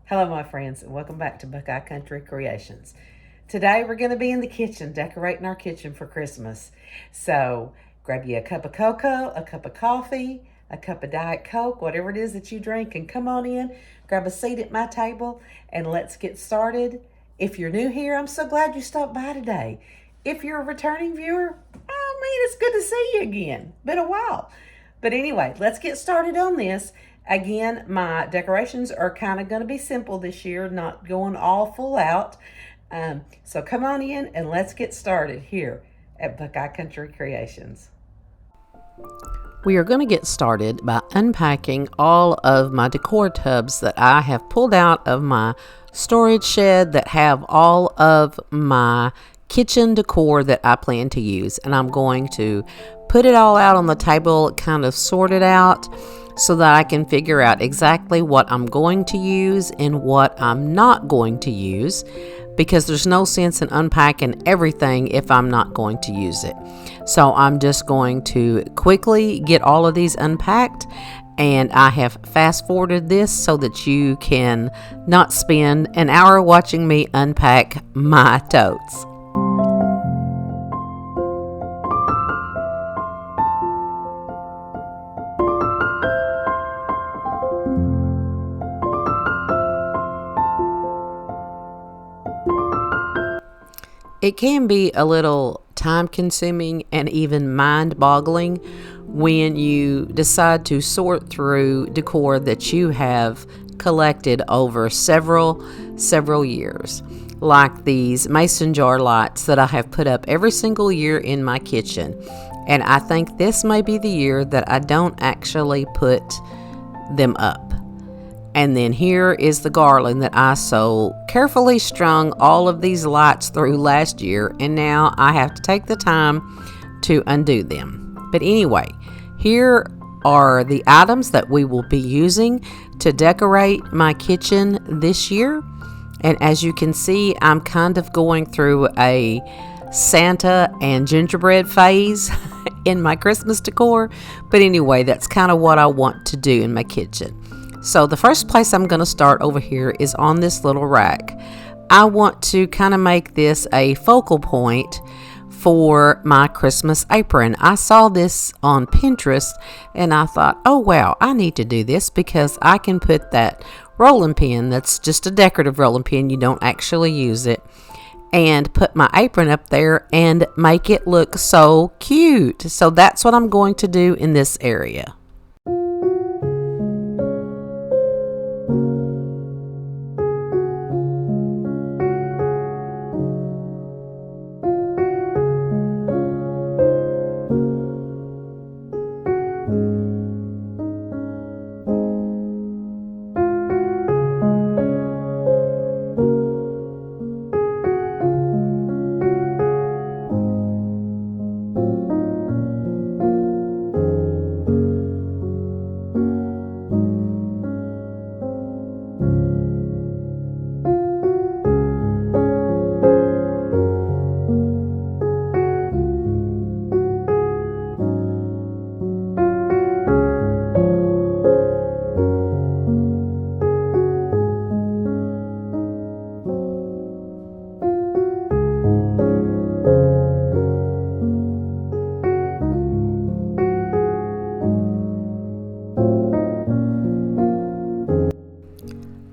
Hello, my friends, and welcome back to Buckeye Country Creations. Today, we're going to be in the kitchen, decorating our kitchen for Christmas. So, grab you a cup of cocoa, a cup of coffee, a cup of Diet Coke, whatever it is that you drink, and come on in, grab a seat at my table, and let's get started. If you're new here, I'm so glad you stopped by today. If you're a returning viewer, oh man, it's good to see you again. Been a while. But anyway, let's get started on this. Again, my decorations are kind of going to be simple this year, not going all full out. So come on in and let's get started here at Buckeye Country Creations. We are going to get started by unpacking all of my decor tubs that I have pulled out of my storage shed that have all of my kitchen decor that I plan to use. And I'm going to put it all out on the table, kind of sort it out so that I can figure out exactly what I'm going to use and what I'm not going to use, because there's no sense in unpacking everything if I'm not going to use it. So I'm just going to quickly get all of these unpacked, and I have fast forwarded this so that you can not spend an hour watching me unpack my totes. It can be a little time consuming and even mind boggling when you decide to sort through decor that you have collected over several years, like these mason jar lights that I have put up every single year in my kitchen. And I think this may be the year that I don't actually put them up. And then here is the garland that I so carefully strung all of these lights through last year, and now I have to take the time to undo them. But anyway, here are the items that we will be using to decorate my kitchen this year. And as you can see, I'm kind of going through a Santa and gingerbread phase in my Christmas decor. But anyway, that's kind of what I want to do in my kitchen. So the first place I'm going to start over here is on this little rack. I want to kind of make this a focal point for my Christmas apron. I saw this on Pinterest and I thought, oh wow, I need to do this because I can put that rolling pin, that's just a decorative rolling pin, you don't actually use it, and put my apron up there and make it look so cute. So that's what I'm going to do in this area.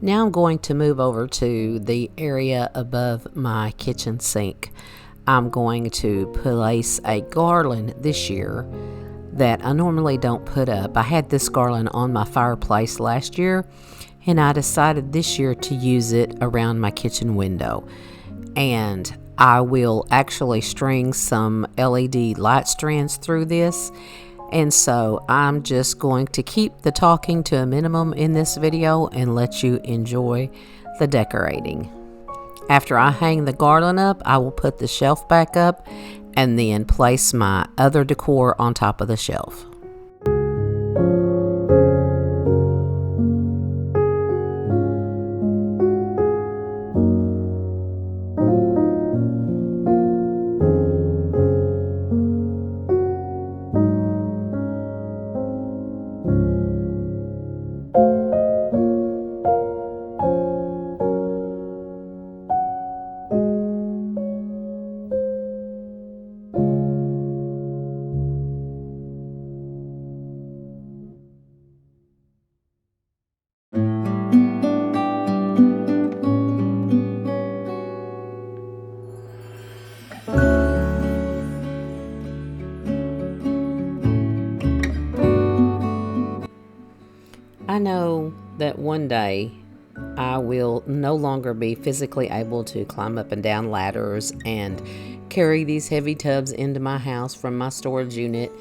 Now I'm going to move over to the area above my kitchen sink. I'm going to place a garland this year that I normally don't put up. I had this garland on my fireplace last year, and I decided this year to use it around my kitchen window. And I will actually string some LED light strands through this. And so I'm just going to keep the talking to a minimum in this video and let you enjoy the decorating. After I hang the garland up, I will put the shelf back up and then place my other decor on top of the shelf. I know that one day I will no longer be physically able to climb up and down ladders and carry these heavy tubs into my house from my storage unit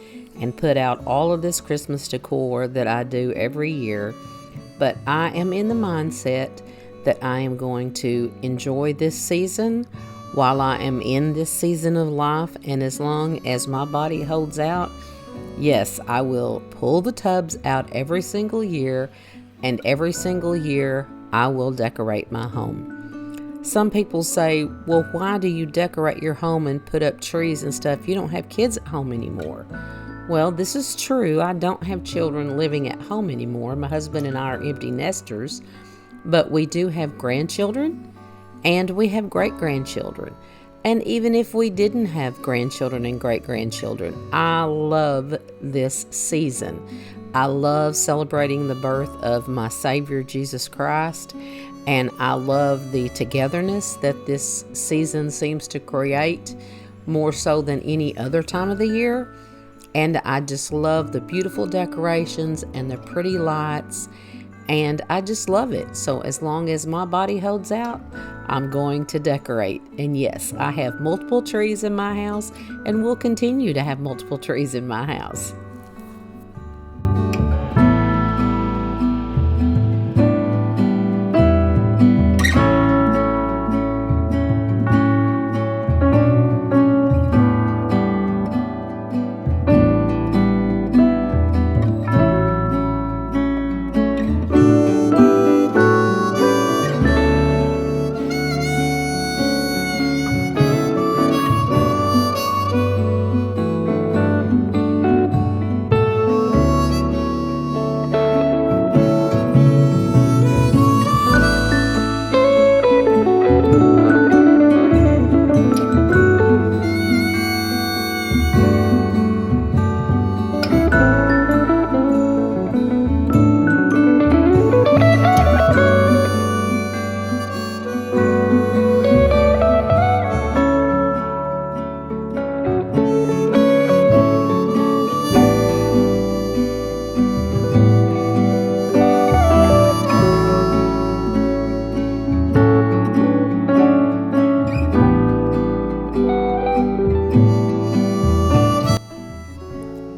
and put out all of this Christmas decor that I do every year. But I am in the mindset that I am going to enjoy this season while I am in this season of life, and as long as my body holds out, yes, I will pull the tubs out every single year, and every single year I will decorate my home. Some people say, well, why do you decorate your home and put up trees and stuff? You don't have kids at home anymore. Well, this is true. I don't have children living at home anymore. My husband and I are empty nesters, but we do have grandchildren and we have great-grandchildren. And even if we didn't have grandchildren and great-grandchildren, I love this season. I love celebrating the birth of my Savior, Jesus Christ, and I love the togetherness that this season seems to create, more so than any other time of the year. And I just love the beautiful decorations and the pretty lights, and I just love it. So as long as my body holds out, I'm going to decorate. And yes, I have multiple trees in my house and will continue to have multiple trees in my house.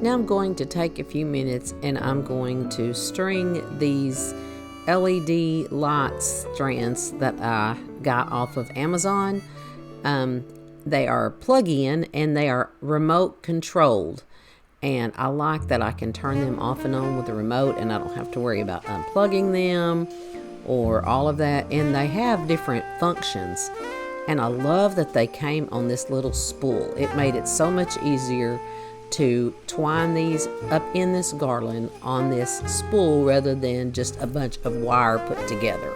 Now I'm going to take a few minutes and I'm going to string these LED light strands that I got off of Amazon. They are plug-in and they are remote controlled. And I like that I can turn them off and on with the remote and I don't have to worry about unplugging them or all of that. And they have different functions. And I love that they came on this little spool. It made it so much easier to twine these up in this garland on this spool rather than just a bunch of wire put together.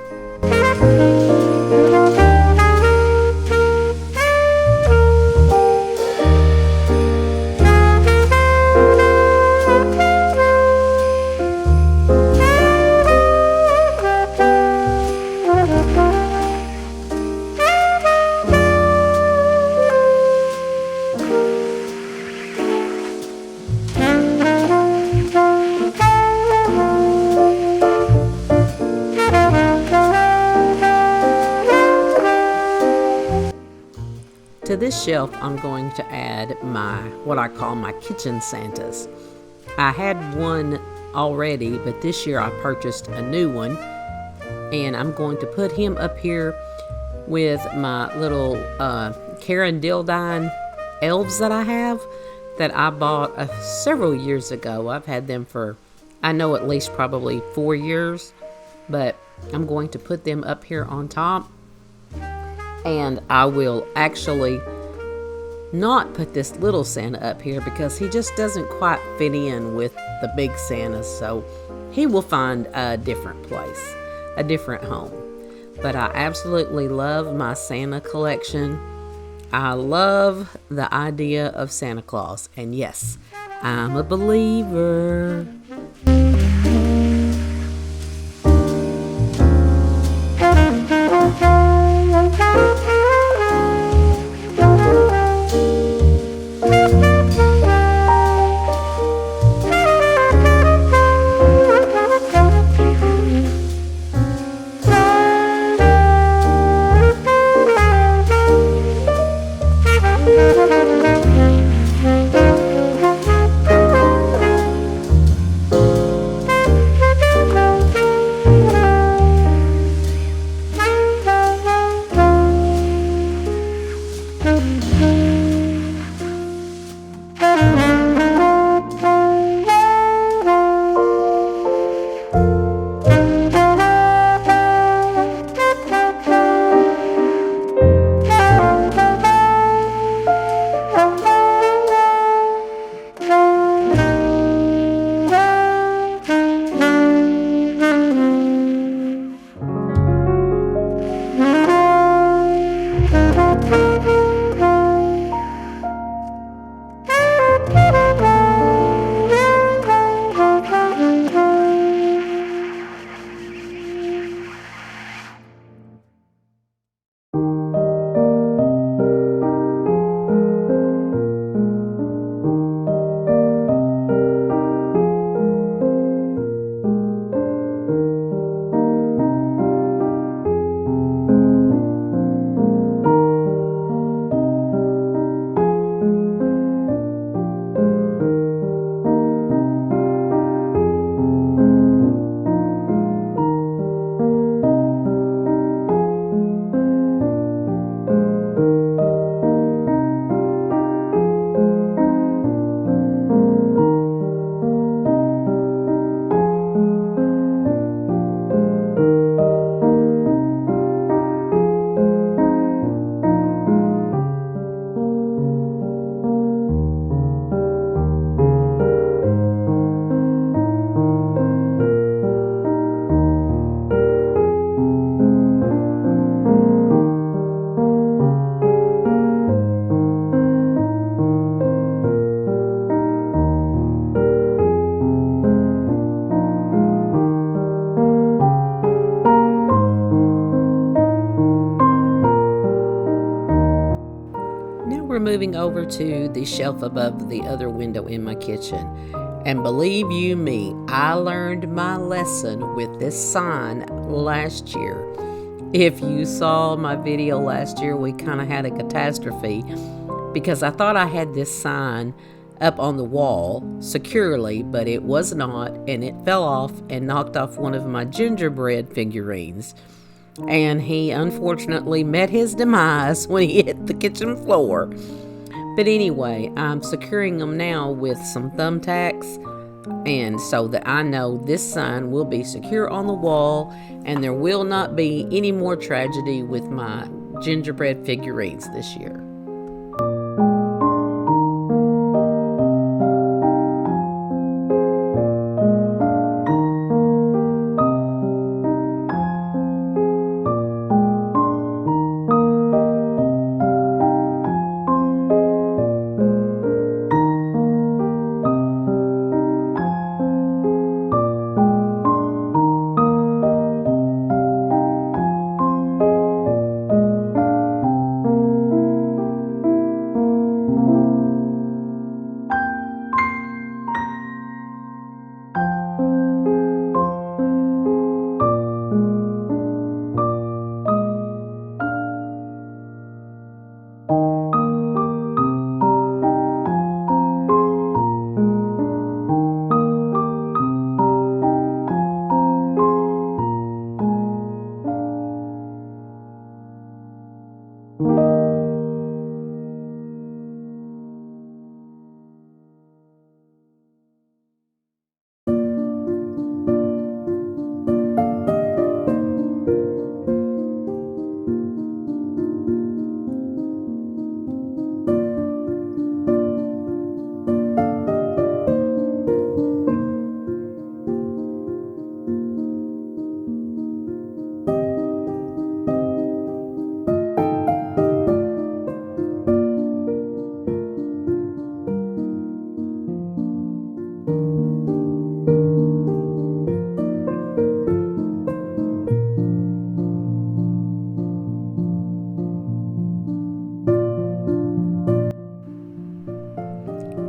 To this shelf, I'm going to add what I call my kitchen Santas. I had one already, but this year I purchased a new one, and I'm going to put him up here with my little Karen Dildine elves that I have that I bought several years ago. I've had them for, I know, at least probably 4 years, but I'm going to put them up here on top. And I will actually not put this little Santa up here because he just doesn't quite fit in with the big Santa. So he will find a different place, a different home. But I absolutely love my Santa collection. I love the idea of Santa Claus. And yes, I'm a believer. moving over to the shelf above the other window in my kitchen. And believe you me, I learned my lesson with this sign last year. If you saw my video last year, we kind of had a catastrophe because I thought I had this sign up on the wall securely, but it was not, and it fell off and knocked off one of my gingerbread figurines. And he unfortunately met his demise when he hit the kitchen floor. But anyway, I'm securing them now with some thumbtacks, and so that I know this sign will be secure on the wall and there will not be any more tragedy with my gingerbread figurines this year.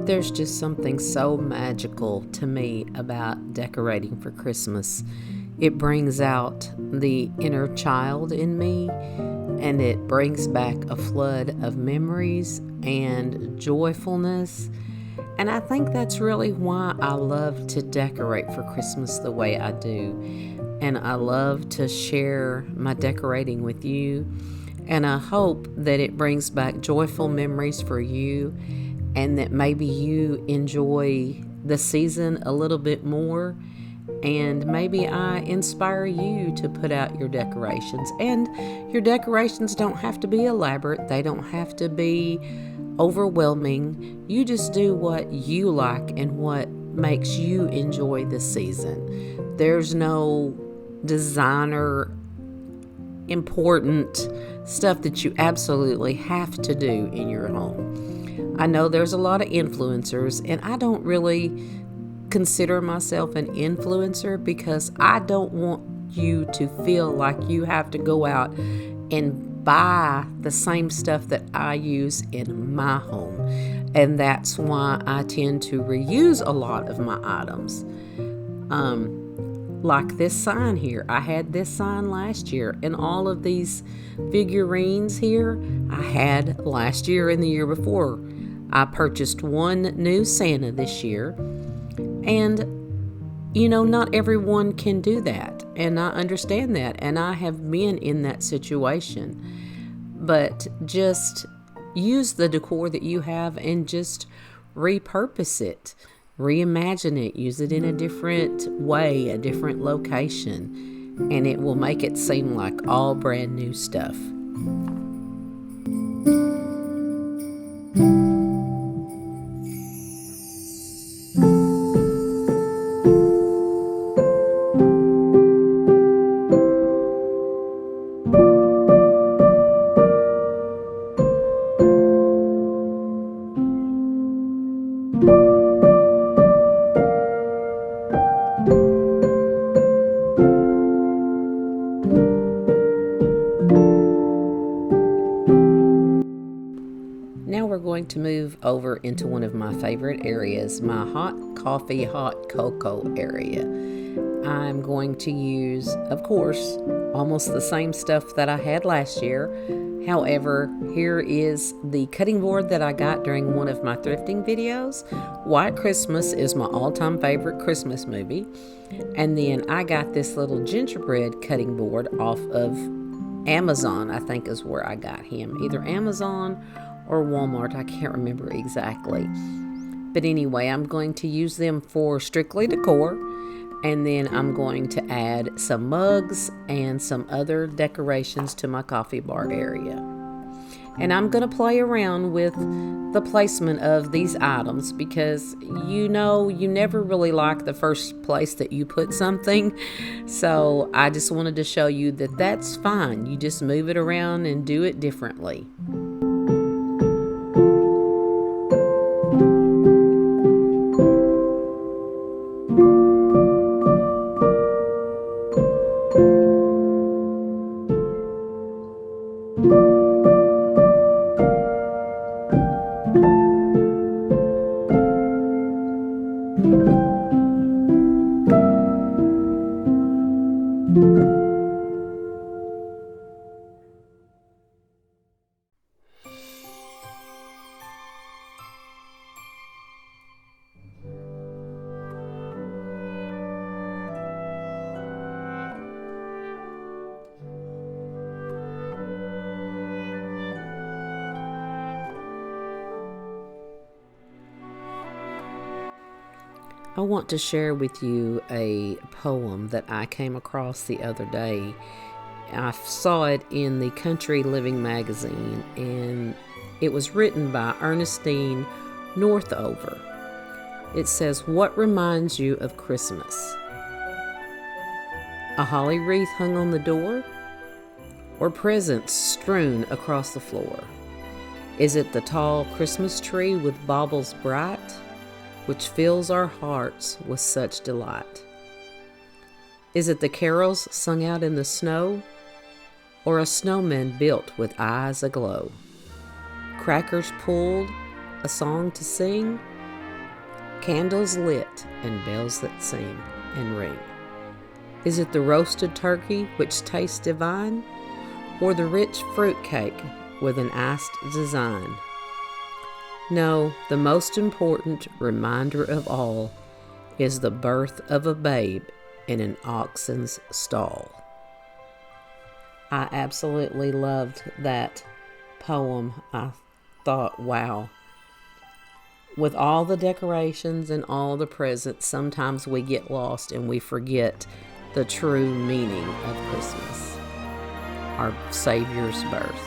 There's just something so magical to me about decorating for Christmas. It brings out the inner child in me, and it brings back a flood of memories and joyfulness. And I think that's really why I love to decorate for Christmas the way I do. And I love to share my decorating with you. And I hope that it brings back joyful memories for you, and that maybe you enjoy the season a little bit more, and maybe I inspire you to put out your decorations. And your decorations don't have to be elaborate, they don't have to be overwhelming. You just do what you like and what makes you enjoy the season. There's no designer important stuff that you absolutely have to do in your home. I know there's a lot of influencers, and I don't really consider myself an influencer because I don't want you to feel like you have to go out and buy the same stuff that I use in my home. And that's why I tend to reuse a lot of my items. Like this sign here. I had this sign last year, and all of these figurines here I had last year and the year before. I purchased one new Santa this year, and not everyone can do that, and I understand that, and I have been in that situation. But just use the decor that you have and just repurpose it, reimagine it, use it in a different way, a different location, and it will make it seem like all brand new stuff. move over into one of my favorite areas, my hot coffee, hot cocoa area. I'm going to use, of course, almost the same stuff that I had last year. However, here is the cutting board that I got during one of my thrifting videos. White Christmas is my all-time favorite Christmas movie. And then I got this little gingerbread cutting board off of Amazon, I think is where I got him. Either Amazon or Walmart, I can't remember exactly. But anyway, I'm going to use them for strictly decor. And then I'm going to add some mugs and some other decorations to my coffee bar area. And I'm going to play around with the placement of these items because you never really like the first place that you put something. So I just wanted to show you that that's fine. You just move it around and do it differently. I want to share with you a poem that I came across the other day. I saw it in the Country Living magazine, and it was written by Ernestine Northover. It says, "What reminds you of Christmas? A holly wreath hung on the door? Or presents strewn across the floor? Is it the tall Christmas tree with baubles bright, which fills our hearts with such delight? Is it the carols sung out in the snow, or a snowman built with eyes aglow? Crackers pulled, a song to sing, candles lit, and bells that sing and ring? Is it the roasted turkey which tastes divine, or the rich fruit cake with an iced design? No, the most important reminder of all is the birth of a babe in an oxen's stall." I absolutely loved that poem. I thought, wow. With all the decorations and all the presents, sometimes we get lost and we forget the true meaning of Christmas, our Savior's birth.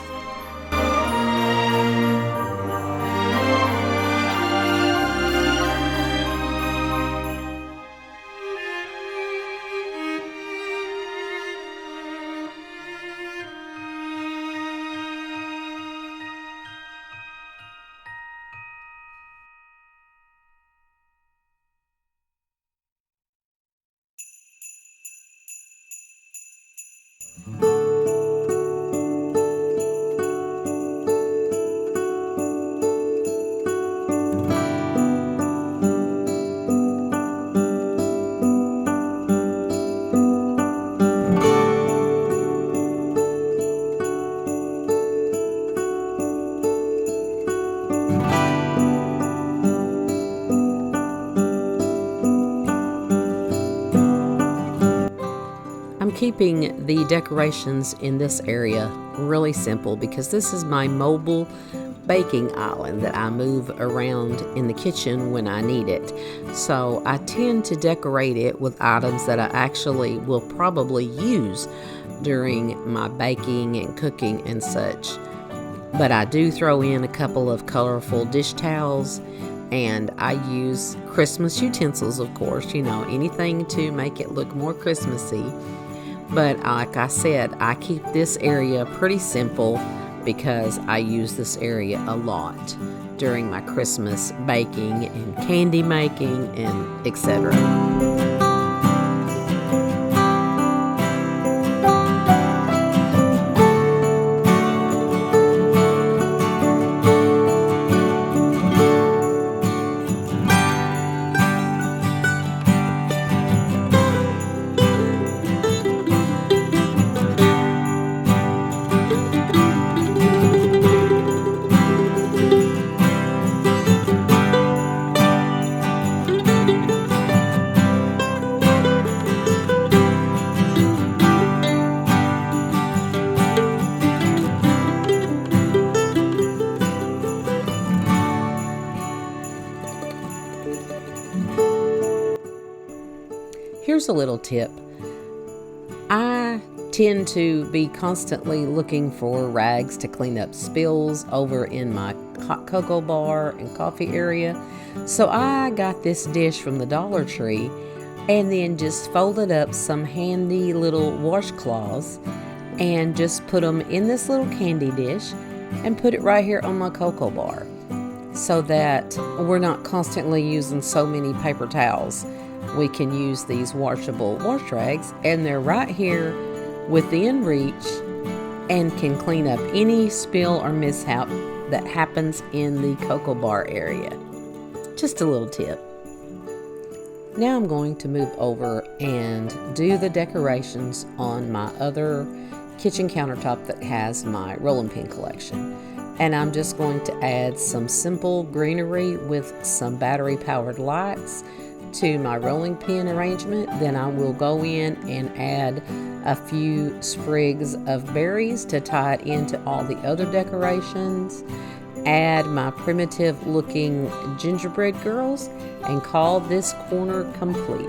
I'm keeping the decorations in this area really simple because this is my mobile baking island that I move around in the kitchen when I need it. So I tend to decorate it with items that I actually will probably use during my baking and cooking and such. But I do throw in a couple of colorful dish towels, and I use Christmas utensils, of course, anything to make it look more Christmassy. But like I said, I keep this area pretty simple because I use this area a lot during my Christmas baking and candy making and etc. Here's a little tip. I tend to be constantly looking for rags to clean up spills over in my hot cocoa bar and coffee area. So I got this dish from the Dollar Tree and then just folded up some handy little washcloths and just put them in this little candy dish and put it right here on my cocoa bar so that we're not constantly using so many paper towels. We can use these washable wash rags and they're right here within reach and can clean up any spill or mishap that happens in the cocoa bar area. Just a little tip. Now I'm going to move over and do the decorations on my other kitchen countertop that has my rolling pin collection. And I'm just going to add some simple greenery with some battery powered lights to my rolling pin arrangement. Then I will go in and add a few sprigs of berries to tie it into all the other decorations, add my primitive looking gingerbread girls, and call this corner complete.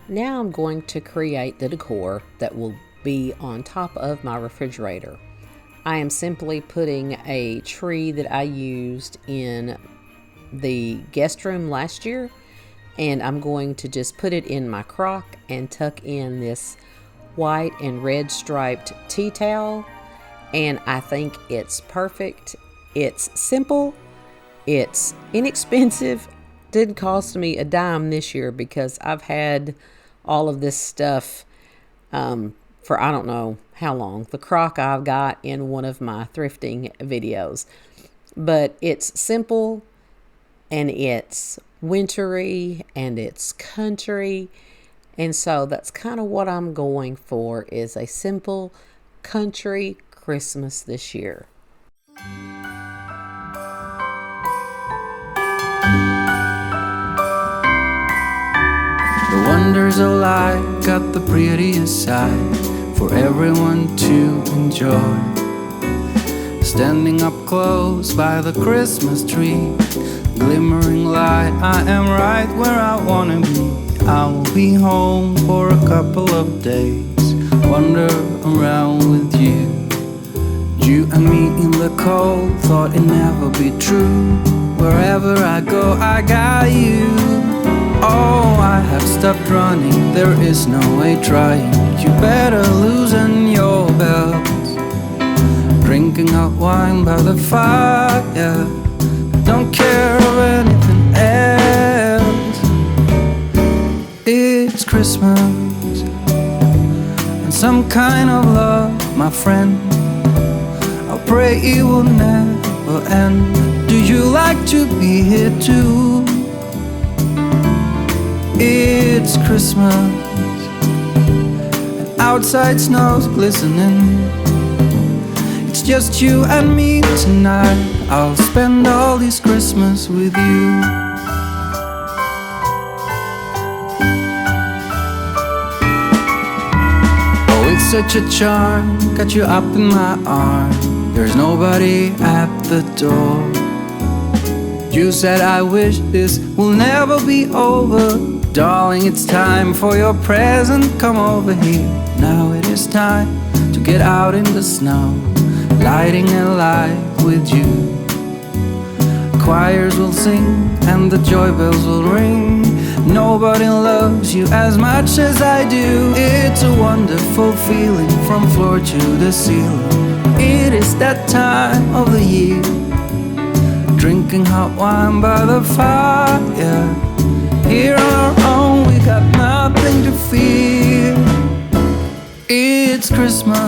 Now I'm going to create the decor that will be on top of my refrigerator. I am simply putting a tree that I used in the guest room last year, and I'm going to just put it in my crock and tuck in this white and red striped tea towel, and I think it's perfect. It's simple, it's inexpensive, didn't cost me a dime this year because I've had all of this stuff for I don't know how long. The crock I've got in one of my thrifting videos. But it's simple and it's wintry and it's country. And so that's kind of what I'm going for, is a simple country Christmas this year. The wonders of life got the prettiest side for everyone to enjoy. Standing up close by the Christmas tree, glimmering light, I am right where I wanna be. I will be home for a couple of days, wander around with you. You and me in the cold, thought it'd never be true. Wherever I go, I got you. Oh, I have stopped running, there is no way trying. You better loosen your belts. Drinking hot wine by the fire, don't care of anything else. It's Christmas, and some kind of love, my friend. I pray it will never end. Do you like to be here too? It's Christmas, and outside snow's glistening. It's just you and me tonight. I'll spend all this Christmas with you. Oh, it's such a charm, got you up in my arms. There's nobody at the door. You said I wish this will never be over. Darling, it's time for your present, come over here. Now it is time to get out in the snow, lighting a light with you. Choirs will sing and the joy bells will ring. Nobody loves you as much as I do. It's a wonderful feeling from floor to the ceiling. It is that time of the year, drinking hot wine by the fire. Here on our own, we got nothing to fear. It's Christmas,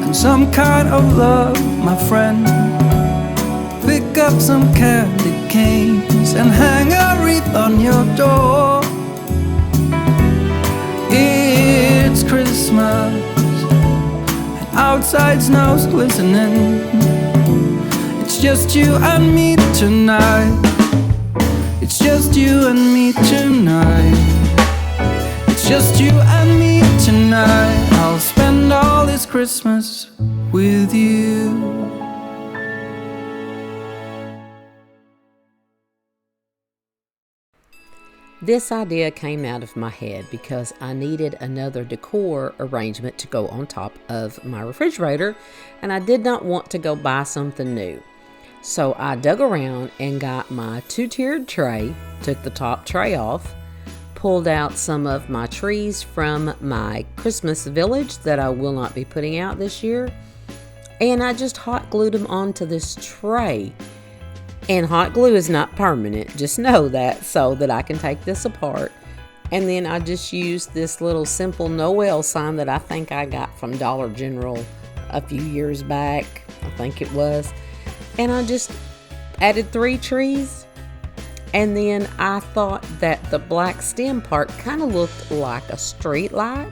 and some kind of love, my friend. Pick up some candy canes and hang a wreath on your door. It's Christmas, and outside snow's glistening. It's just you and me tonight. It's just you and me tonight. It's just you and me tonight. I'll spend all this Christmas with you. This idea came out of my head because I needed another decor arrangement to go on top of my refrigerator, and I did not want to go buy something new. So I dug around and got my two-tiered tray, took the top tray off, pulled out some of my trees from my Christmas village that I will not be putting out this year, and I just hot glued them onto this tray. And hot glue is not permanent, just know that, so that I can take this apart. And then I just used this little simple Noel sign that I think I got from Dollar General a few years back, I think it was. And I just added 3 trees. And then I thought that the black stem part kind of looked like a street light.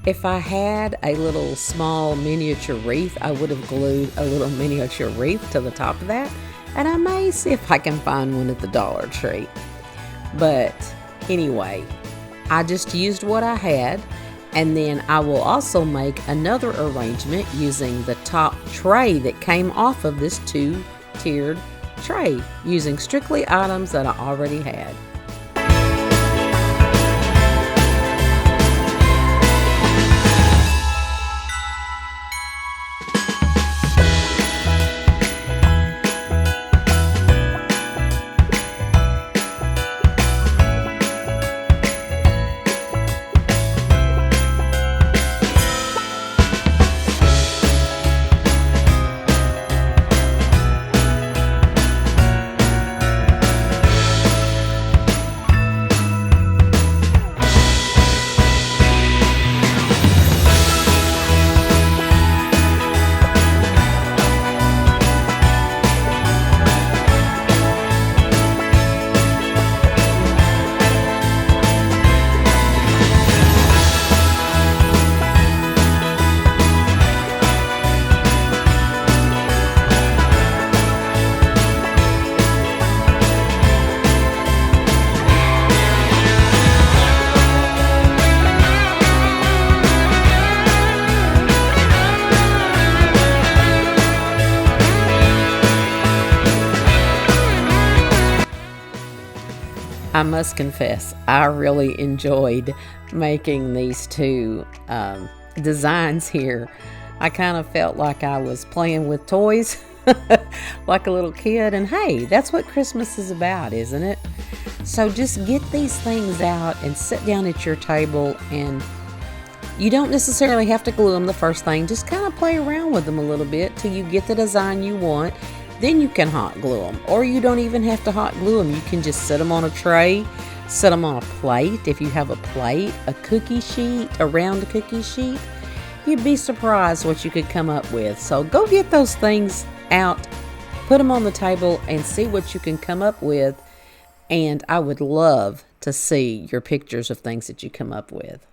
If I had a little small miniature wreath, I would have glued a little miniature wreath to the top of that. And I may see if I can find one at the Dollar Tree. But anyway, I just used what I had. And then I will also make another arrangement using the top tray that came off of this 2-tiered tray, using strictly items that I already had. I must confess, I really enjoyed making these two designs here. I kind of felt like I was playing with toys like a little kid, and hey, that's what Christmas is about, isn't it? So just get these things out and sit down at your table, and you don't necessarily have to glue them the first thing. Just kind of play around with them a little bit till you get the design you want. Then you can hot glue them, or you don't even have to hot glue them. You can just set them on a tray, set them on a plate. If you have a plate, a cookie sheet, a round cookie sheet, you'd be surprised what you could come up with. So go get those things out, put them on the table, and see what you can come up with. And I would love to see your pictures of things that you come up with.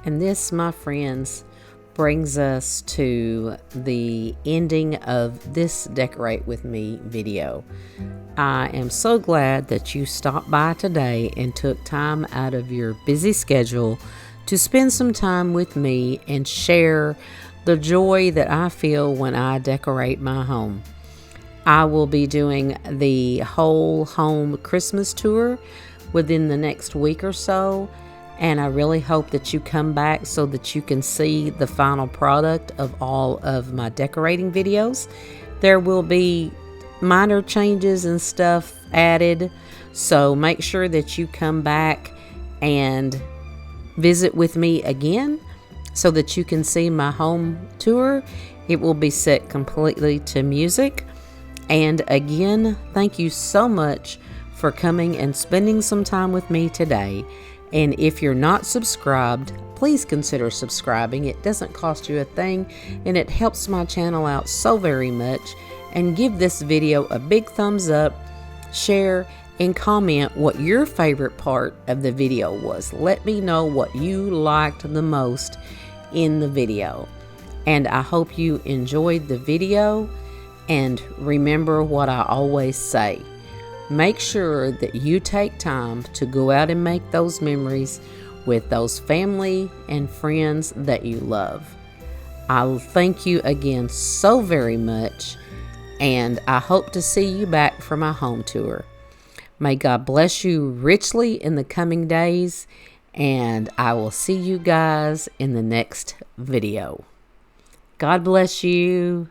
And this, my friends, brings us to the ending of this Decorate With Me video. I am so glad that you stopped by today and took time out of your busy schedule to spend some time with me and share the joy that I feel when I decorate my home. I will be doing the whole home Christmas tour within the next week or so, and I really hope that you come back so that you can see the final product of all of my decorating videos. There will be minor changes and stuff added, so make sure that you come back and visit with me again so that you can see my home tour. It will be set completely to music. And again, thank you so much for coming and spending some time with me today. And if you're not subscribed, please consider subscribing. It doesn't cost you a thing, and it helps my channel out so very much. And give this video a big thumbs up, share, and comment what your favorite part of the video was. Let me know what you liked the most in the video. And I hope you enjoyed the video. And remember what I always say. Make sure that you take time to go out and make those memories with those family and friends that you love. I thank you again so very much, and I hope to see you back for my home tour. May God bless you richly in the coming days, and I will see you guys in the next video. God bless you.